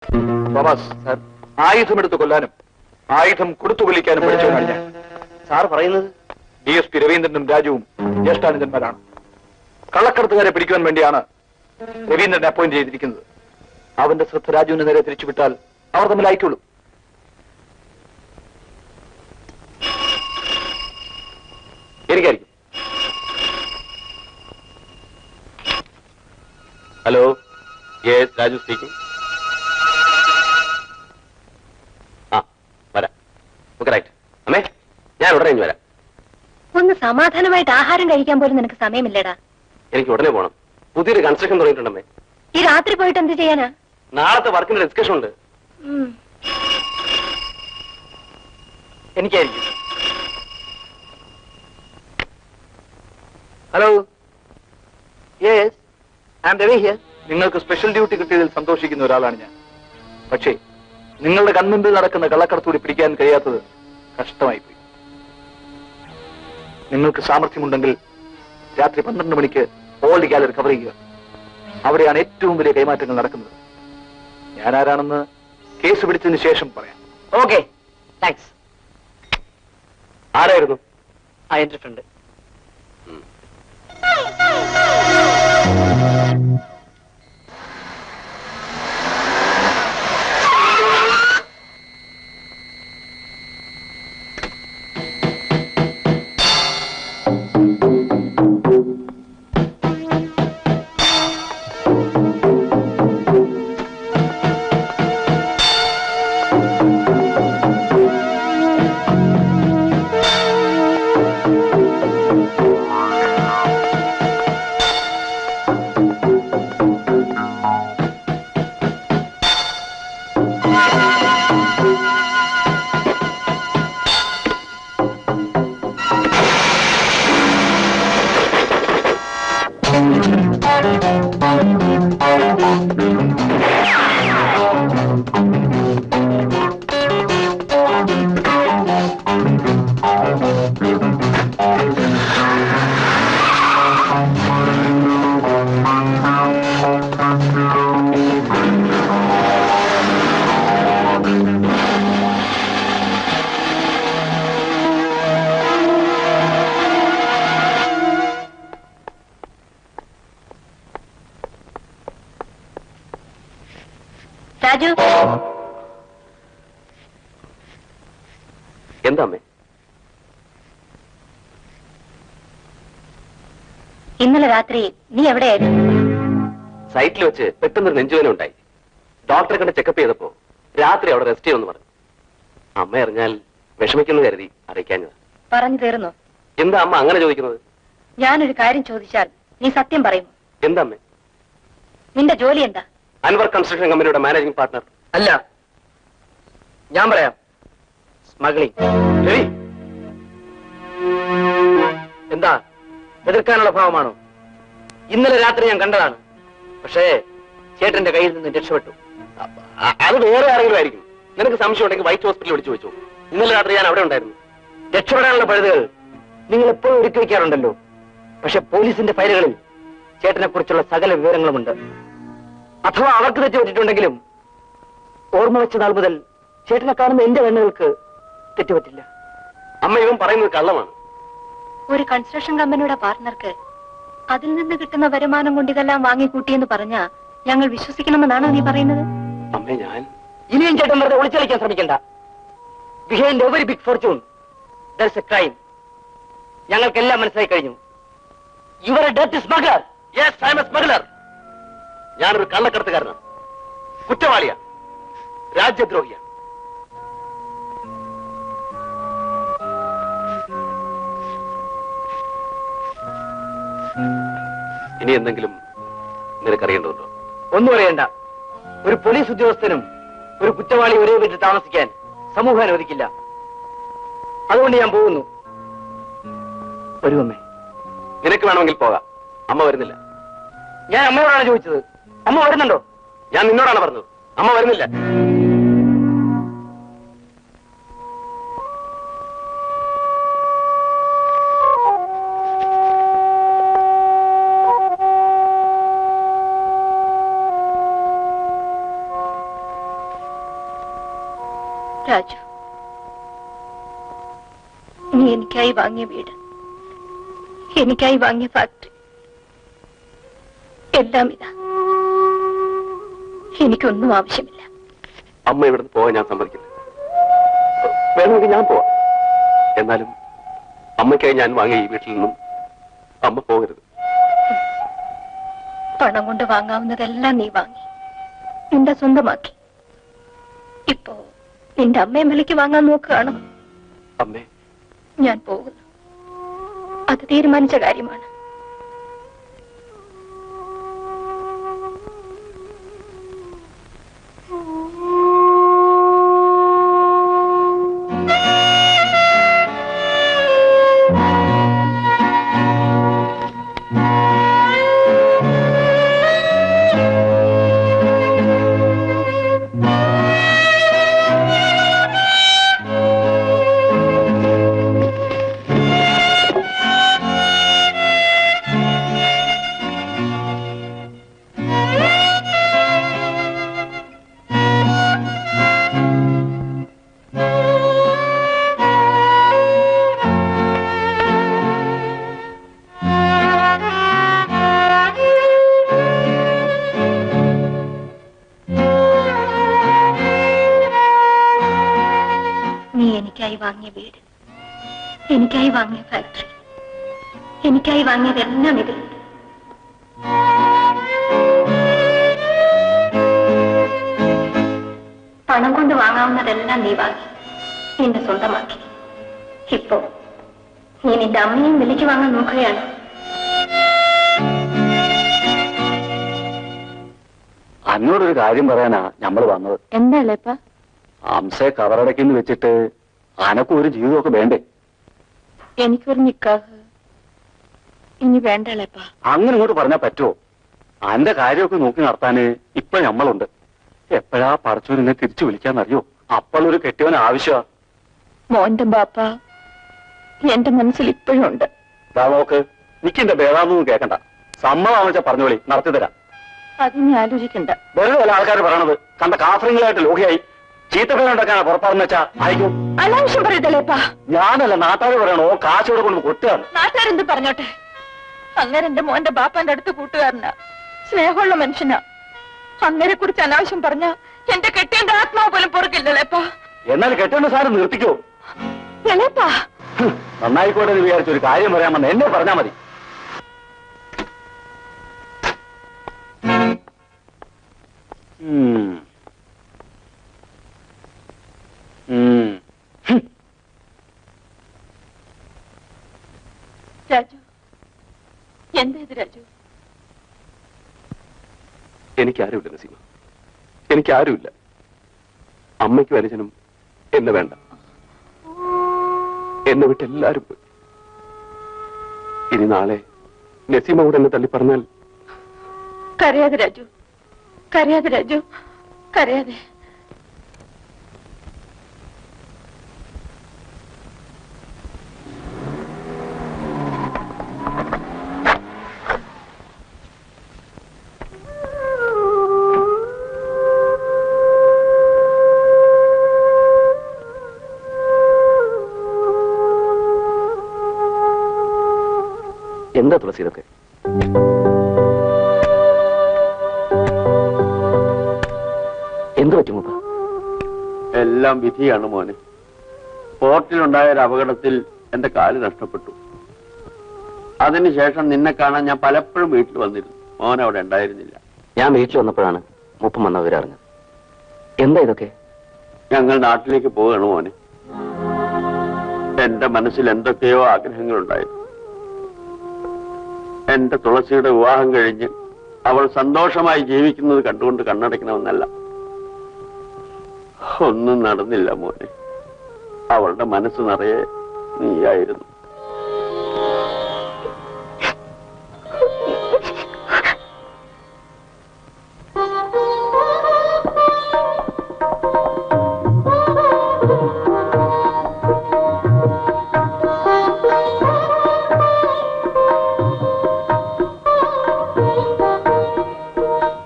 Thomas sir, ആയുധമെടുത്ത് കൊല്ലാനും ആയുധം കൊടുത്തു കൊല്ലിക്കാനും പഠിച്ചവനാണ് ഞാൻ. സാർ പറയുന്നത് DSP രവീന്ദ്രനും രാജുവും ജ്യേഷ്ഠാനന്ദന്മാരാണ്. കള്ളക്കടത്തുകാരെ പിടിക്കുവാൻ വേണ്ടിയാണ് രവീന്ദ്രനെ അപ്പോയിന്റ് ചെയ്തിരിക്കുന്നത്. അവന്റെ ശ്രദ്ധ രാജുവിന് നേരെ തിരിച്ചുവിട്ടാൽ അവർ തമ്മിൽ അയക്കുള്ളൂ. എനിക്കായിരിക്കും. Hello, yes, Raju speaking. ആ, വരാം. Okay, right. അമ്മേ, ഞാൻ ഉടനെ ഇനി വരാം. ഒന്ന് സമാധാനമായിട്ട് ആഹാരം കഴിക്കാൻ പോലും നിനക്ക് സമയമില്ലടാ. എനിക്ക് ഉടനെ പോകണം. പുതിയൊരു കൺസ്ട്രക്ഷൻ തുടങ്ങിയിട്ടുണ്ടമ്മേ. ഈ രാത്രി പോയിട്ട് എന്ത് ചെയ്യാനാ? നാളത്തെ വർക്കിന്റെ ഡിസ്കഷൻ ഉണ്ട്. എനിക്കായിരിക്കും. Hello, yes, I am Ravi here. നിങ്ങൾക്ക് സ്പെഷ്യൽ ഡ്യൂട്ടി കിട്ടിയതിൽ സന്തോഷിക്കുന്ന ഒരാളാണ് ഞാൻ. പക്ഷേ നിങ്ങളുടെ കൺമുമ്പിൽ നടക്കുന്ന കള്ളക്കടത്തൂടി പിടിക്കാൻ കഴിയാത്തത് കഷ്ടമായി പോയി. നിങ്ങൾക്ക് സാമർഥ്യമുണ്ടെങ്കിൽ രാത്രി 12 മണിക്ക് ഓൾഡ് ഗാലറി കവർ ചെയ്യുക. അവിടെയാണ് ഏറ്റവും വലിയ കൈമാറ്റങ്ങൾ നടക്കുന്നത്. ഞാൻ ആരാണെന്ന് കേസ് പിടിച്ചതിന് ശേഷം പറയാം. Okay, thanks. ആരായിരുന്നു? ആ, എന്റെ ഫ്രണ്ട്. രാജു, എന്താ അമ്മേ? ഇന്നലെ രാത്രി നീ എവിടെയായിരുന്നു? സൈറ്റിൽ വെച്ച് പെട്ടെന്നൊരു നെഞ്ചുവേദന ഉണ്ടായി. ഡോക്ടറെ കണ്ട് ചെക്കപ്പ് ചെയ്തപ്പോ രാത്രി അവിടെ റെസ്റ്റ് ചെയ്യുമെന്ന് പറഞ്ഞു. അമ്മ അറിഞ്ഞാൽ വിഷമിക്കുന്നു കരുതി അറിയിക്കാഞ്ഞത്. പറഞ്ഞു തീർന്നു. എന്താ അമ്മ അങ്ങനെ ചോദിക്കുന്നത്? ഞാനൊരു കാര്യം ചോദിച്ചാൽ നീ സത്യം പറയുമോ? എന്താ അമ്മേ? നിന്റെ ജോലി എന്താ? അൻവർ കൺസ്ട്രക്ഷൻ കമ്പനിയുടെ മാനേജിംഗ് പാർട്ണർ. അല്ല, ഞാൻ പറയാം. സ്മഗ്ലിംഗ്. രവി, എന്താ, എതിർക്കാനുള്ള ഭാവമാണോ? ഇന്നലെ രാത്രി ഞാൻ കണ്ടതാണ്. പക്ഷേ ചേട്ടന്റെ കയ്യിൽ നിന്ന് രക്ഷപ്പെട്ടു. അത് വേറെ ആരെങ്കിലും ആയിരിക്കും. നിനക്ക് സംശയം ഉണ്ടെങ്കിൽ വൈറ്റ് ഹോസ്പിറ്റലിൽ വിളിച്ചു വെച്ചു. ഇന്നലെ രാത്രി ഞാൻ അവിടെ ഉണ്ടായിരുന്നു. രക്ഷപ്പെടാനുള്ള പഴുതുകൾ നിങ്ങൾ എപ്പോഴും ഒരുക്കി വയ്ക്കാറുണ്ടല്ലോ. പക്ഷെ പോലീസിന്റെ ഫയലുകളിൽ ചേട്ടനെ കുറിച്ചുള്ള സകല വിവരങ്ങളുമുണ്ട്. അഥവാ അവർക്ക് തെറ്റുപറ്റിട്ടുണ്ടെങ്കിലും ഓർമ്മ വെച്ച നാൾ മുതൽ ചേട്ടനെ കാണുന്ന എന്റെ കണ്ണുകൾക്ക് തെറ്റുപറ്റില്ല. അമ്മ ഇവൻ പറയുന്നത് കള്ളമാണ്. ഒരു കൺസ്ട്രക്ഷൻ കമ്പനിയുടെ പാർട്ണർക്ക് അതിൽ നിന്ന് കിട്ടുന്ന വരുമാനം കൊണ്ട് ഇതെല്ലാം വാങ്ങിക്കൂട്ടിയെന്ന് പറഞ്ഞാ ഞങ്ങൾ വിശ്വസിക്കണമെന്നാണോ നീ പറയുന്നത്? അമ്മേ, ഞാൻ ഇനിയും ചേട്ടൻ വെറുതെ ഒളിച്ചളിക്കാൻ ശ്രമിക്കണ്ട. Behind every big fortune there is a crime. ഞങ്ങൾക്കെല്ലാം മനസ്സിലായി കഴിഞ്ഞു. You are a dirty smuggler. Yes, I am a smuggler. ഞാനൊരു കള്ളക്കടത്തുകാരനാണ്, കുറ്റവാളിയാ, രാജ്യദ്രോഹിയാ. ഇനി എന്തെങ്കിലും നിനക്കറിയേണ്ടതുണ്ടോ? ഒന്നും അറിയണ്ട. ഒരു പോലീസ് ഉദ്യോഗസ്ഥനും ഒരു കുറ്റവാളി ഒരേ വീട്ടിൽ താമസിക്കാൻ സമൂഹം അനുവദിക്കില്ല. അതുകൊണ്ട് ഞാൻ പോകുന്നു. വരുമേ. നിനക്ക് വേണമെങ്കിൽ പോകാം. അമ്മ വരുന്നില്ല. ഞാൻ അമ്മയോടാണ് ചോദിച്ചത്. അമ്മ വരുന്നുണ്ടോ? ഞാൻ നിന്നോടാണ് പറഞ്ഞത്. അമ്മ വരുന്നില്ല. രാജു, നീ എനിക്കായി വാങ്ങിയ വീട്, എനിക്കായി വാങ്ങിയ ഫാക്ടറി, എല്ലാം ഇതാ. എനിക്കൊന്നും ആവശ്യമില്ല. അമ്മ ഇവിടുന്ന് പോകാൻ ഞാൻ സമ്മതിക്കില്ല. വേണമെങ്കിൽ ഞാൻ പോവാം. എന്നാലും അമ്മയ്ക്കായി ഞാൻ വാങ്ങിയ ഈ വീട്ടിൽ നിന്നും അമ്മ പോകരുത്. പണം കൊണ്ട് വാങ്ങാവുന്നതെല്ലാം നീ വാങ്ങി നിന്റെ സ്വന്തമാക്കി. ഇപ്പോ നിന്റെ അമ്മയെ വിലയ്ക്ക് വാങ്ങാൻ നോക്കുകയാണോ? അമ്മേ, ഞാൻ പോകുന്നു. അത് തീരുമാനിച്ച കാര്യമാണ്. വാങ്ങിയ വീട്, എനിക്കായി വാങ്ങിയ ഫാക്ടറി, എനിക്കായി വാങ്ങിയതെല്ലാം ഇതിലുണ്ട്. പണം കൊണ്ട് വാങ്ങാവുന്നതെല്ലാം നീ വാങ്ങി നിന്റെ സ്വന്തമാക്കി. ഇപ്പോ നീ നിന്റെ അമ്മയും വിലയ്ക്ക് വാങ്ങാൻ നോക്കുകയാണ്. അന്നോടൊരു കാര്യം പറയാനാ നമ്മൾ വന്നത്. എന്താ ഇളയപ്പ? അംസയെ കവറടക്കിന്ന് വെച്ചിട്ട് അനക്കും ഒരു ജീവിതമൊക്കെ വേണ്ടേ? എനിക്കൊരു നിക്കാഹ് ഇനി വേണ്ട ഇളയപ്പ. അങ്ങനെ ഇങ്ങോട്ട് പറഞ്ഞാൽ പറ്റുമോ? അന്റെ കാര്യമൊക്കെ നോക്കി നടത്താന് ഇപ്പൊ നമ്മളുണ്ട്. എപ്പോഴാ പടച്ചോനെ തിരിച്ചു വിളിക്കാന്നറിയോ? അപ്പോഴൊരു കെട്ടിയവൻ ആവശ്യമാ. മോന്റെ ബാപ്പ എന്റെ മനസ്സിൽ ഇപ്പോഴും ഉണ്ട്. നോക്ക്, നിക്കെന്റെ ഭേദാന്നൊന്നും കേക്കണ്ട. സമ്മതം വെച്ചാൽ പറഞ്ഞോളി, നടത്തി തരാം. അതിനി ആലോചിക്കണ്ട. വെറുതെ അല്ല ആൾക്കാർ പറയണത്. കണ്ട കാഫറിങ്ങളായിട്ട് ലോഹിയായി ചീത്തപ്പേരുണ്ടാക്കാനാ പുറപ്പാടെന്ന് വെച്ചാ അയക്കും. അനാവശ്യം പറയതല്ലേപ്പാ. ഞാനല്ല, നാട്ടുകാർ പറയണോ കാശോടെ കൊണ്ട് കൊട്ടുകയാണ്. നാട്ടുകാരെന്ത് പറഞ്ഞോട്ടെ? അങ്ങനെ എന്റെ മോന്റെ ബാപ്പാന്റെ അടുത്ത് കൂട്ടുകാരനാ, സ്നേഹമുള്ള മനുഷ്യനാ. അങ്ങനെ കുറിച്ച് അനാവശ്യം പറഞ്ഞ എന്റെ കെട്ടിയന്റെ ആത്മാവ് പോലും പൊറുക്കില്ലല്ലേപ്പാ. എന്നാൽ കെട്ടേണ്ട സാധനം നിർത്തിക്കോ. എളേപ്പാ, നന്നായിക്കോട്ടെ എന്ന് വിചാരിച്ചൊരു കാര്യം പറയാമെന്ന് എന്നെ പറഞ്ഞാ മതി. രാജു, എന്തേത് രാജു? എനിക്കാരുമില്ല നസീമ, എനിക്കാരുമില്ല. അമ്മയ്ക്കും അനുജനും എന്നെ വേണ്ട. എന്നെ വിട്ട് എല്ലാരും പോയി. ഇനി നാളെ നസീമ കൂടെ എന്നെ തള്ളി പറഞ്ഞാൽ. കരയാതെ രാജു, കരയാതെ രാജു, കരയാതെ. എന്താ തുളസി ഇതൊക്കെ? എന്ത് പറ്റുമോ? എല്ലാം വിധിയാണ് മോനെ. പോർട്ടിലുണ്ടായ ഒരു അപകടത്തിൽ എന്റെ കാല് നഷ്ടപ്പെട്ടു. അതിനുശേഷം നിന്നെ കാണാൻ ഞാൻ പലപ്പോഴും വീട്ടിൽ വന്നിരുന്നു. മോൻ അവിടെ ഉണ്ടായിരുന്നില്ല. ഞാൻ വീട്ടിൽ വന്നപ്പോഴാണ് മൂപ്പം വന്ന വിവരറിഞ്ഞത്. എന്താ ഇതൊക്കെ? ഞങ്ങൾ നാട്ടിലേക്ക് പോവുകയാണ് മോനെ. എന്റെ മനസ്സിൽ എന്തൊക്കെയോ ആഗ്രഹങ്ങളുണ്ടായിരുന്നു. എന്റെ തുളസിയുടെ വിവാഹം കഴിഞ്ഞ് അവൾ സന്തോഷമായി ജീവിക്കുന്നത് കണ്ടുകൊണ്ട് കണ്ണടയ്ക്കണമെന്നല്ല. ഒന്നും നടന്നില്ല മോനെ. അവളുടെ മനസ്സ് നിറയെ നീയായിരുന്നു.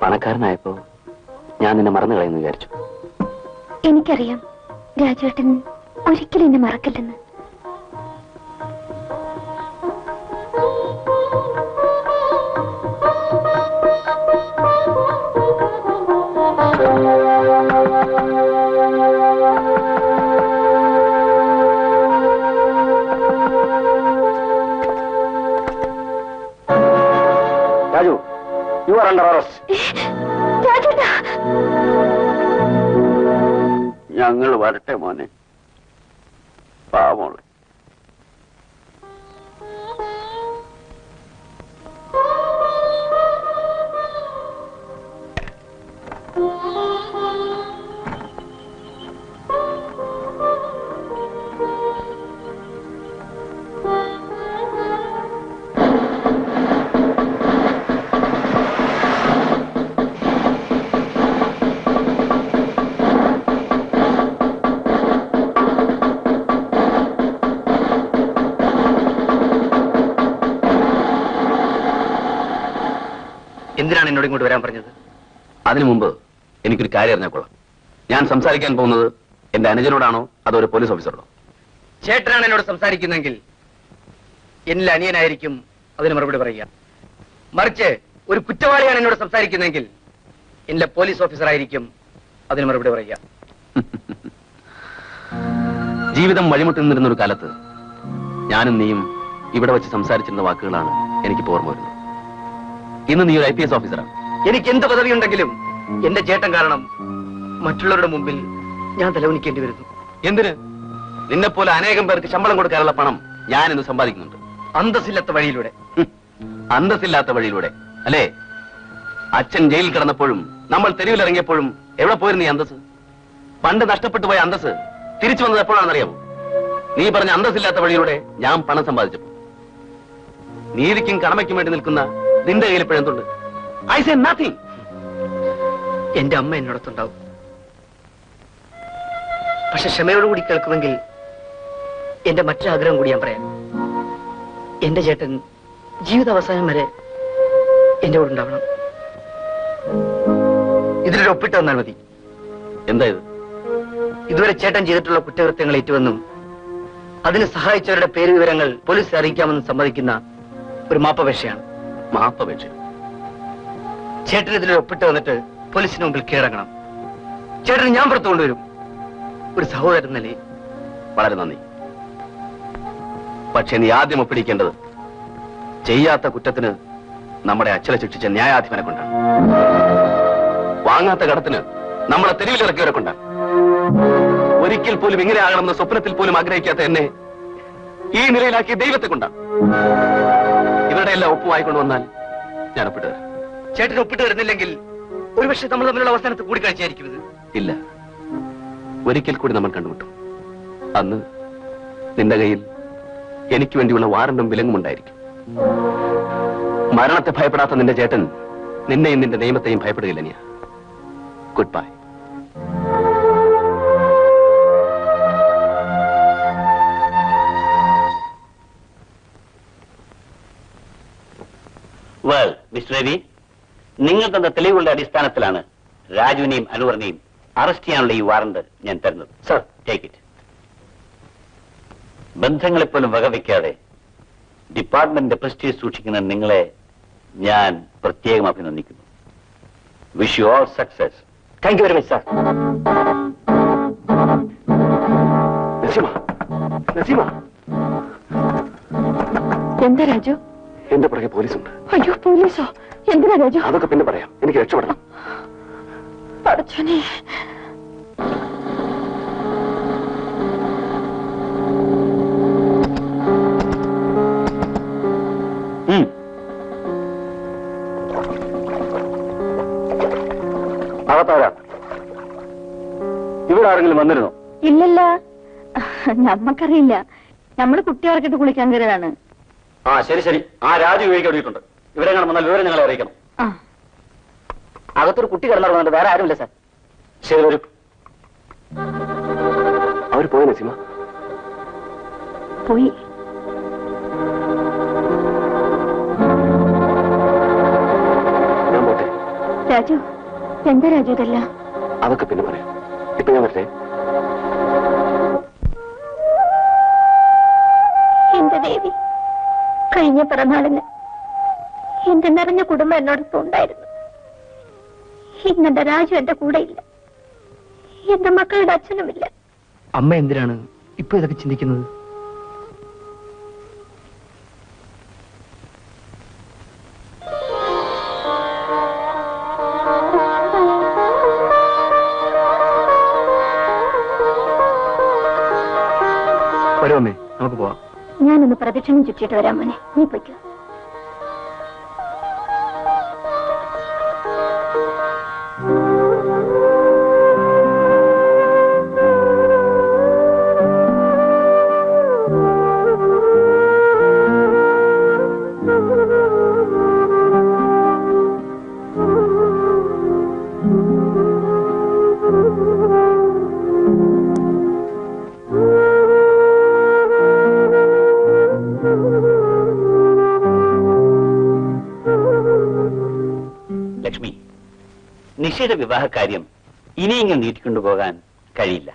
പണക്കാരനായപ്പോ ഞാൻ നിന്നെ മറന്നു കളയുന്നു വിചാരിച്ചു. എനിക്കറിയാം രാജേട്ടൻ ഒരിക്കലും എന്നെ മറക്കില്ലെന്ന്. Raju, you are under arrest. രാജേട്ടാ, ഞങ്ങൾ വരട്ടെ മോനെ, പാവോളെ. എന്തിനാണ് എന്നോട് ഇങ്ങോട്ട് വരാൻ പറഞ്ഞത്? അതിനു മുമ്പ് എനിക്കൊരു കാര്യം അറിഞ്ഞാൽ കൊള്ളാം. ഞാൻ സംസാരിക്കാൻ പോകുന്നത് എന്റെ അനുജനോടാണോ അതോ ഒരു പോലീസ് ഓഫീസറോടോ? ചേട്ടനാണ് എന്നോട് സംസാരിക്കുന്നെങ്കിൽ എന്നിൽ അനിയനായിരിക്കും അതിന് മറുപടി പറയുക. മറിച്ച് ഒരു കുറ്റവാളിയാണ് എന്നോട് സംസാരിക്കുന്നെങ്കിൽ എന്നിലെ പോലീസ് ഓഫീസറായിരിക്കും അതിന് മറുപടി പറയുക. ജീവിതം വഴിമുട്ടി നിന്നിരുന്ന ഒരു കാലത്ത് ഞാനും നീയും ഇവിടെ വെച്ച് സംസാരിച്ചിരുന്ന വാക്കുകളാണ് എനിക്ക് ഓർമ്മ വരുന്നത്. ഇന്ന് നീ ഒരു IPS ഓഫീസറാണ്. എനിക്ക് എന്ത് പദവി ഉണ്ടെങ്കിലും എന്റെ ചേട്ടൻ കാരണം മറ്റുള്ളവരുടെ മുമ്പിൽ ഞാൻ തലവനിക്കേണ്ടി വരുന്നു. എന്തിന്? നിന്നെപ്പോലെ അനേകം പേർക്ക് ശമ്പളം കൊടുക്കാനുള്ള പണം ഞാൻ ഇന്ന് സമ്പാദിക്കുന്നുണ്ട്. അന്തസ്സില്ലാത്ത വഴിയിലൂടെ. അന്തസ്സില്ലാത്ത വഴിയിലൂടെ അല്ലേ? അച്ഛൻ ജയിലിൽ കിടന്നപ്പോഴും നമ്മൾ തെരുവിലിറങ്ങിയപ്പോഴും എവിടെ പോയിരുന്നു ഈ അന്തസ്? പണ്ട് നഷ്ടപ്പെട്ടു പോയ അന്തസ് തിരിച്ചു വന്നത് എപ്പോഴാണെന്നറിയാമോ? നീ പറഞ്ഞ അന്തസ്സില്ലാത്ത വഴിയിലൂടെ ഞാൻ പണം സമ്പാദിച്ചപ്പോ. നീതിക്കും കടമയ്ക്കും വേണ്ടി നിൽക്കുന്ന നിന്റെ കയ്യിൽ ഇപ്പോഴെന്തുണ്ട്? I say nothing. എന്റെ അമ്മ എന്നോടൊത്തുണ്ടാവും. പക്ഷെ ക്ഷമയോടുകൂടി കേൾക്കുമെങ്കിൽ എന്റെ മറ്റൊരാഗ്രഹം കൂടി ഞാൻ പറയാം. എന്റെ ചേട്ടൻ ജീവിതാവസാനം വരെ എന്റെ കൂടെ ഉണ്ടാവണം. ഇതിലൊരു ഒപ്പിട്ട് വന്നാൽ മതി. എന്താ ഇത്? ഇതുവരെ ചേട്ടൻ ചെയ്തിട്ടുള്ള കുറ്റകൃത്യങ്ങൾ ഏറ്റുവെന്നും അതിന് സഹായിച്ചവരുടെ പേര് വിവരങ്ങൾ പോലീസ് അറിയിക്കാമെന്നും സമ്മതിക്കുന്ന ഒരു മാപ്പപേക്ഷയാണ്. മാപ്പപേക്ഷ? ചേട്ടൻ ഇതിലൊരു ഒപ്പിട്ട് വന്നിട്ട് പോലീസിന് മുമ്പിൽ കീഴടങ്ങണം. ചേട്ടന് ഞാൻ പുറത്തു കൊണ്ടുവരും, ഒരു സഹോദരൻ നിലയിൽ. വളരെ നന്ദി. പക്ഷെ നീ ആദ്യം ഒപ്പിടിക്കേണ്ടത് ചെയ്യാത്ത കുറ്റത്തിന് നമ്മുടെ അച്ഛനെ ശിക്ഷിച്ച ന്യായാധിപനെ കൊണ്ടാണ്. വാങ്ങാത്ത കടത്തിന് നമ്മളെ തെരുവിലിറക്കിയവരെ കൊണ്ടാണ്. ഒരിക്കൽ പോലും ഇങ്ങനെ ആകണമെന്ന് സ്വപ്നത്തിൽ പോലും ആഗ്രഹിക്കാത്ത എന്നെ ഈ നിലയിലാക്കിയ ദൈവത്തെ കൊണ്ടാണ്. ഇവരുടെ എല്ലാം ഒപ്പ് വായിക്കൊണ്ട് വന്നാൽ ഞാൻ ഒപ്പിട്ട് തരാം. ചേട്ടൻ ഒപ്പിട്ട് വരുന്നില്ലെങ്കിൽ ഒരുപക്ഷെ നമ്മൾ തമ്മിലുള്ള അവസാനത്ത് കൂടിക്കാഴ്ചയായിരിക്കും ഇത്. ഇല്ല, ഒരിക്കൽ കൂടി നമ്മൾ കണ്ടുമുട്ടും. അന്ന് നിന്റെ കയ്യിൽ എനിക്ക് വേണ്ടിയുള്ള വാറണ്ടും വിലങ്ങും ഉണ്ടായിരിക്കും. മരണത്തെ ഭയപ്പെടാത്ത നിന്റെ ചേട്ടൻ നിന്നെയും നിന്റെ നിയമത്തെയും ഭയപ്പെടുകയില്ല. നീ good bye. Well mister Ravi, നിങ്ങൾ തന്ന തെളിവുകളുടെ അടിസ്ഥാനത്തിലാണ് രാജുവിനെയും അനുവറിനെയും അറസ്റ്റ് ചെയ്യാനുള്ള ഈ വാറണ്ട് ഞാൻ തരുന്നത്. Sir, take it. ബന്ധങ്ങളെപ്പോലും വകവയ്ക്കാതെ ഡിപ്പാർട്ട്മെന്റിന്റെ പ്രസ്റ്റീജ് സൂക്ഷിക്കുന്ന നിങ്ങളെ ഞാൻ പ്രത്യേകം അഭിനന്ദിക്കുന്നു. Wish you all success. Thank you very much, sir. Naseema, Naseema, എന്താ രാജു? എന്റെ പുറകെ പോലീസുണ്ട്. അയ്യോ, പോലീസോ? എന്തിനാ രാജു? അതൊക്കെ പിന്നെ പറയാം. എനിക്ക് രക്ഷപ്പെടണം. പടച്ചോനെ. അകത്താരാ? ഇവിടെ ആരെങ്കിലും വന്നിരുന്നോ? ഇല്ലല്ല, നമ്മക്കറിയില്ല. നമ്മള് കുട്ടികൾക്കിട്ട് കുളിക്കാൻ കയറിയതാണ്. ആ ശരി ശരി. ആ രാജു ഉപയോഗിക്കാൻ വേണ്ടിയിട്ടുണ്ട്. ഇവിടെ വന്നാൽ വിവരം ഞങ്ങളെ അറിയിക്കണം. അകത്തൊരു കുട്ടി കിടന്നിറങ്ങുന്നുണ്ട്, വേറെ ആരുമില്ല സാർ. ശരി, വരൂ. അവർ പോയി നസീമ? പോയി. ഞാൻ പോട്ടെ. രാജു, എന്താ രാജു ഇതല്ല? അതൊക്കെ പിന്നെ പറയാം. ഇപ്പൊ ഞാൻ വരട്ടെ. കഴിഞ്ഞ പിറന്നാളിന് എന്റെ നിറഞ്ഞ കുടുംബം എന്നോടൊപ്പം ഉണ്ടായിരുന്നു. ഇന്നെന്റെ രാജു എന്റെ കൂടെ ഇല്ല. എന്റെ മക്കളുടെ അച്ഛനുമില്ല. അമ്മ എന്തിനാണ് ഇപ്പൊ ഇതൊക്കെ ചിന്തിക്കുന്നത്? വരുമേ, നമുക്ക് പോവാം. ഞാനൊന്ന് പ്രദക്ഷിണം ചുറ്റിയിട്ട് വരാം മോനെ, നീ പൊയ്ക്കോ. ലക്ഷ്മി, നിഷയുടെ വിവാഹകാര്യം ഇനിയെങ്കിലും നീട്ടിക്കൊണ്ടുപോകാൻ കഴിയില്ല.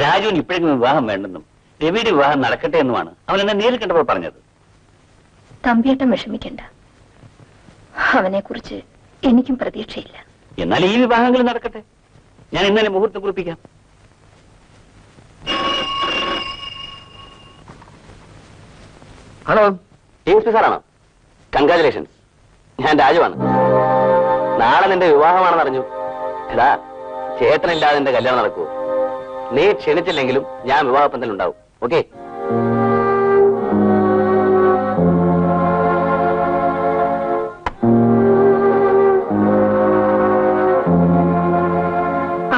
രാജുവിന് ഇപ്പോഴെങ്കിലും വിവാഹം വേണ്ടെന്നും രവിയുടെ വിവാഹം നടക്കട്ടെ എന്നുമാണ് അവൻ എന്നെ നേരിൽ കണ്ടപ്പോൾ പറഞ്ഞത്. തമ്പിയേട്ടൻ വിഷമിക്കണ്ട, അവനെ കുറിച്ച് എനിക്കും പ്രതീക്ഷയില്ല. എന്നാൽ ഈ വിവാഹങ്ങൾ നടക്കട്ടെ. ഞാൻ ഇന്നലെ മുഹൂർത്തം കുറിപ്പിക്കാം. ഹലോ, ASP സാറാണോ? കൺഗ്രാചുലേഷൻസ്. ഞാൻ രാജുവാണ്. നാളെ നിന്റെ വിവാഹമാണെന്ന് അറിഞ്ഞു. എടാ, ചേട്ടനില്ലാതെ എന്റെ കല്യാണം നടക്കുമോ? നീ ക്ഷണിച്ചില്ലെങ്കിലും ഞാൻ വിവാഹപ്പന്തലുണ്ടാവും. ഓക്കെ?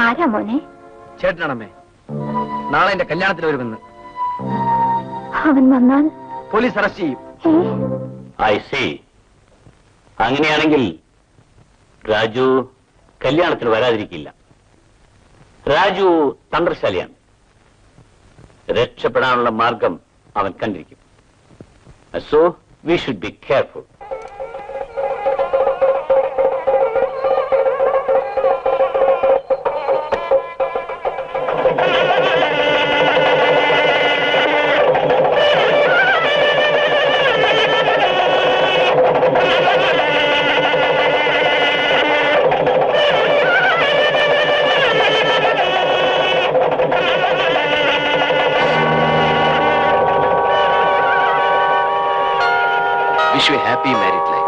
ആരാ മോനെ? ചേട്ടനാണമ്മേ. നാളെ എന്റെ കല്യാണത്തിന് വരുമെന്ന്. അവൻ വന്നാൽ പോലീസ് അറസ്റ്റ് ചെയ്യും. I C. അങ്ങനെയാണെങ്കിൽ രാജു കല്യാണത്തിന് വരാതിരിക്കില്ല. രാജു തന്ത്രശാലിയാണ്. രക്ഷപ്പെടാനുള്ള മാർഗം അവൻ കണ്ടിരിക്കും. So we should be careful. Wish you a happy married life.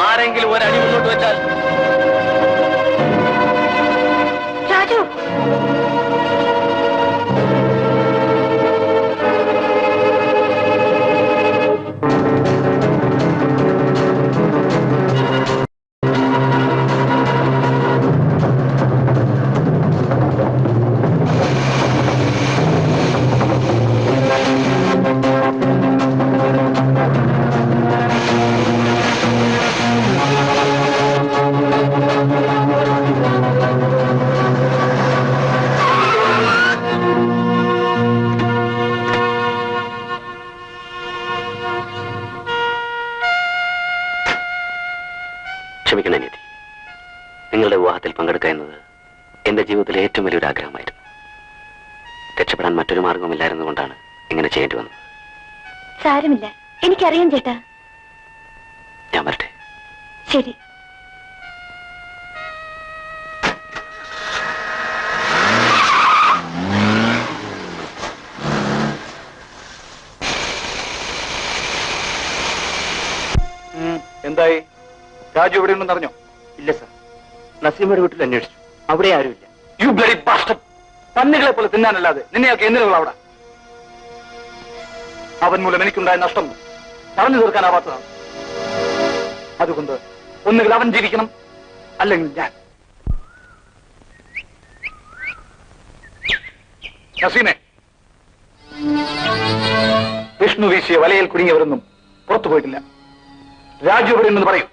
ആരെങ്കിലും ഒരടി മുന്നോട്ട് വെച്ചാൽ രാജു, ക്ഷമിക്കണം അനിയത്തി. നിങ്ങളുടെ വിവാഹത്തിൽ പങ്കെടുക്കുക എന്നത് എന്റെ ജീവിതത്തിലെ ഏറ്റവും വലിയൊരു ആഗ്രഹമായിരുന്നു. രക്ഷപ്പെടാൻ മറ്റൊരു മാർഗമില്ലായിരുന്നുകൊണ്ടാണ് ഇങ്ങനെ ചെയ്യേണ്ടി വന്നത്. സാരമില്ല, എനിക്കറിയാം ചേട്ടാ. ഞാൻ വരട്ടെ. ശരി. എന്തായി? രാജു എവിടെ ഉണ്ടെന്ന് അറിഞ്ഞോ? ഇല്ല സാർ, നസീമയുടെ വീട്ടിൽ അന്വേഷിച്ചു. അവിടെ ആരുമില്ല. You bloody bastard! പന്നികളെ പോലെ തിന്നാനല്ലാതെ നിന്നെയൊക്കെ എന്തിനുള്ള അവിടെ? അവൻ മൂലം എനിക്കുണ്ടായ നഷ്ടം പറഞ്ഞു തീർക്കാനാവാത്തതാണ്. അതുകൊണ്ട് ഒന്നുകിൽ അവൻ ജീവിക്കണം, അല്ലെങ്കിൽ ഞാൻ. നസീമേ, വിഷ്ണു വീശിയ വലയിൽ കുടുങ്ങിയവരൊന്നും പുറത്തു പോയിട്ടില്ല. രാജു എവിടെ ഉണ്ടെന്ന് പറയൂ.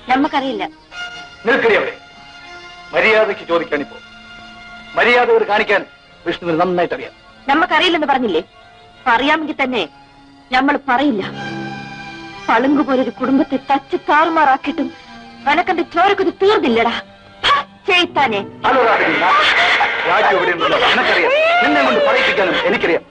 നമുക്കറിയില്ല. നിൽക്കടി അവിടെ. മര്യാദയ്ക്ക് ചോദിക്കാണിപ്പോ. മര്യാദ കാണിക്കാൻ വിഷ്ണുവിന് നന്നായിട്ട് അറിയാം. നമുക്കറിയില്ലെന്ന് പറഞ്ഞില്ലേ? അറിയാമെങ്കിൽ തന്നെ നമ്മൾ പറയില്ല. പളുങ്ക് പോലൊരു കുടുംബത്തെ തച്ച് താറുമാറാക്കിയിട്ടും അനക്കന്റെ ചോരക്കത് തീർന്നില്ലടാ. ചെയ്ത്താനെ രാജു എവിടെ എനിക്കറിയാം. നിന്നെ കൊണ്ട് പറയിപ്പിക്കാനും എനിക്കറിയാം.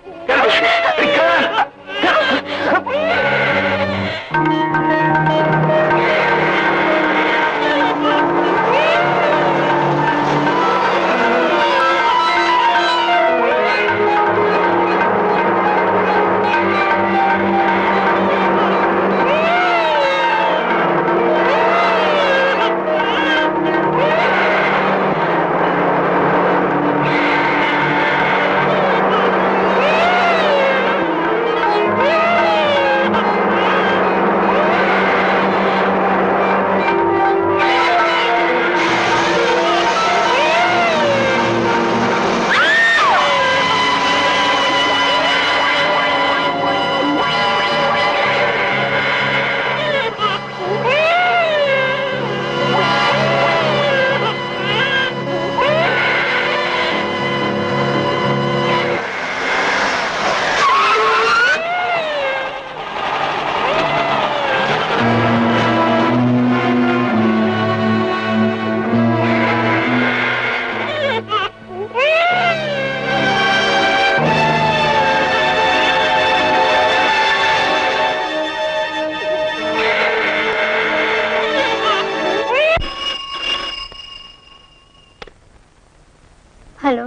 ഹലോ,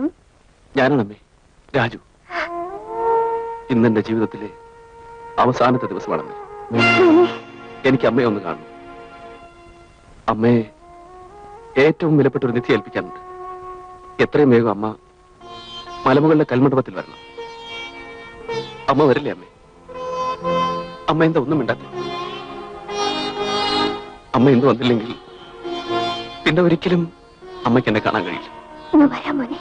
ഞാനാണമ്മേ, രാജു. ഇന്നെന്റെ ജീവിതത്തിലെ അവസാനത്തെ ദിവസമാണമ്മേ. എനിക്ക് അമ്മയെ ഒന്ന് കാണണം. അമ്മയെ ഏറ്റവും വിലപ്പെട്ട ഒരു നിധി ഏൽപ്പിക്കാനുണ്ട്. എത്രയും വേഗം അമ്മ മലമുകളിലെ കൽമണ്ഡപത്തിൽ വരണം. അമ്മ വരില്ലേ അമ്മേ? അമ്മ എന്താ ഒന്നും മിണ്ടാത്ത? അമ്മ എന്ത് വന്നില്ലെങ്കിൽ പിന്നെ ഒരിക്കലും അമ്മയ്ക്ക് എന്നെ കാണാൻ കഴിയില്ല. വരാം മോനെ.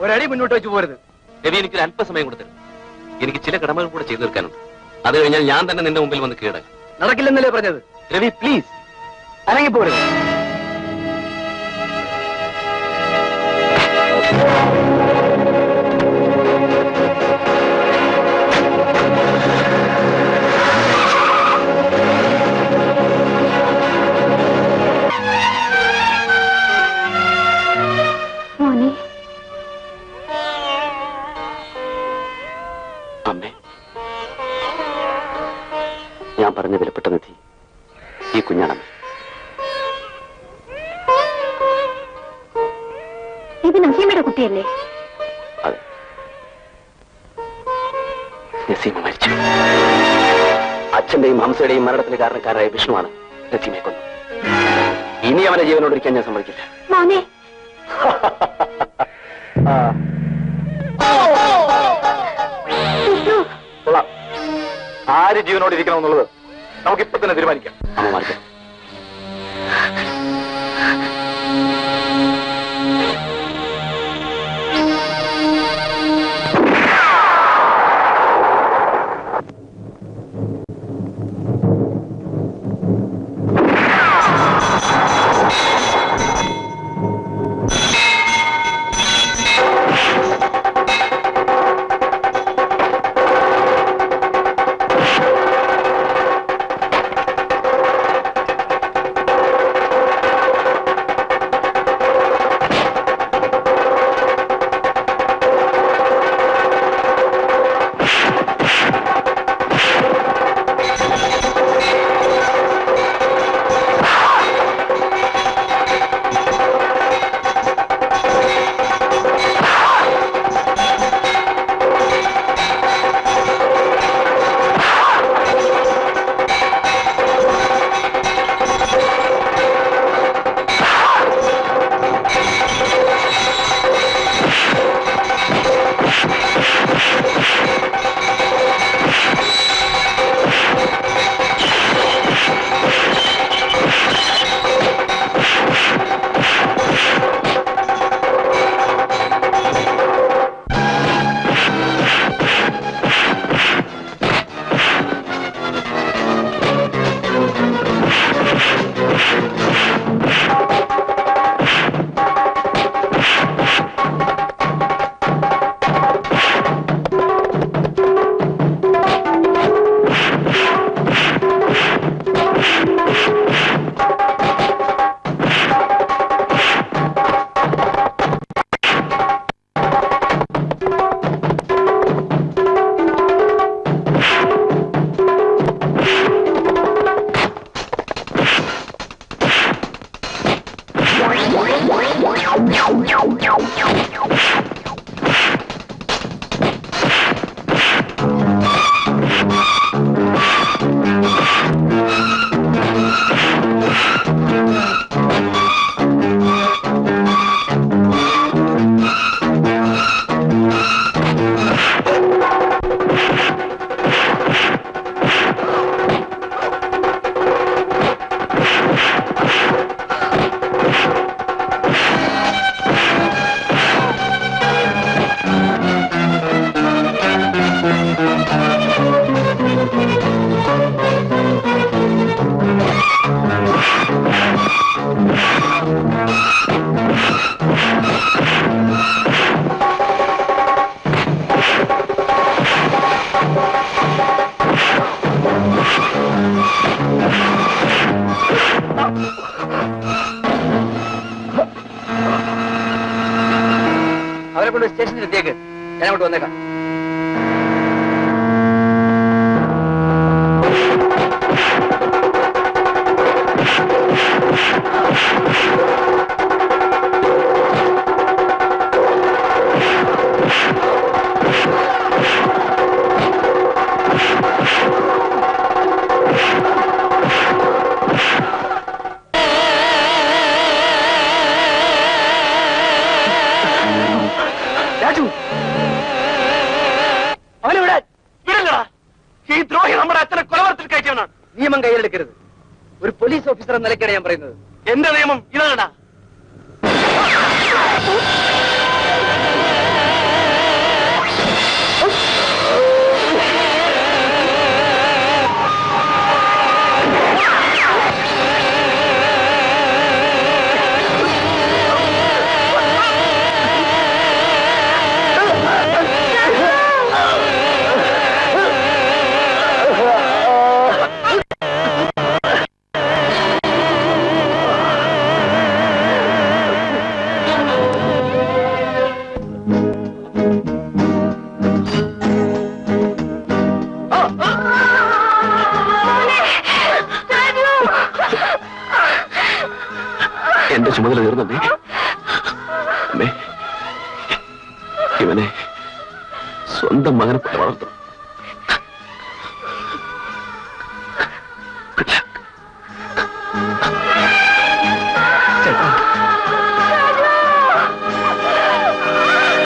ഒരടി മുന്നോട്ട് വെച്ച് പോരുത്. രവി, എനിക്കൊരു അല്പസമയം കൊടുത്തരും. എനിക്ക് ചില കടമകൾ കൂടെ ചെയ്തു തീർക്കാനുണ്ട്. അത് കഴിഞ്ഞാൽ ഞാൻ തന്നെ നിന്റെ മുമ്പിൽ വന്ന് കീഴടങ്ങാം. നടക്കില്ലെന്നല്ലേ പറഞ്ഞത്? രവി പ്ലീസ് അനങ്ങിപ്പോരുത്. മോനെ, അമ്മേ, ഞാൻ പറഞ്ഞ വിലപ്പെട്ട നിധി ഈ കുഞ്ഞാണമ്മേ. ഇത് നസീമയുടെ കുട്ടിയല്ലേ? അതെ, നസീമ മരിച്ചു. അച്ഛന്റെയും ഹംസയുടെയും മരണത്തിന് കാരണക്കാരായ വിഷ്ണുവാണ് നസീമയെ കൊന്നത്. ഇനി അവനെ ജീവനോടിരിക്കാൻ ഞാൻ സമ്മതിക്കില്ല. മോനെ, ആര് ജീവനോട് ഇരിക്കണമെന്നുള്ളത് നമുക്കിപ്പോ തന്നെ തീരുമാനിക്കാം. അമ്മ മാറിക്കാം. സ്റ്റേഷനിൽ എത്തിയേക്ക്. ഞാൻ അങ്ങോട്ട് വന്നേക്കാം. രാജു, അവനെ വിടാൻ വിടല്ലടാ. ഈ ദ്രോഹി നമ്മുടെ അച്ഛനെ കൊലവർത്തിൽ കയറ്റിയവനാണ്. നിയമം കയ്യിലെടുക്കരുത്. ഒരു പോലീസ് ഓഫീസർ എന്ന നിലയ്ക്കാണ് ഞാൻ പറയുന്നത്. എന്റെ നിയമം ഇതാണടാ. എന്റെ ചുമതല തീർന്നമ്മേ. അമ്മേ, ഇവനെ സ്വന്തം മകനെ പോലെ വളർത്തും.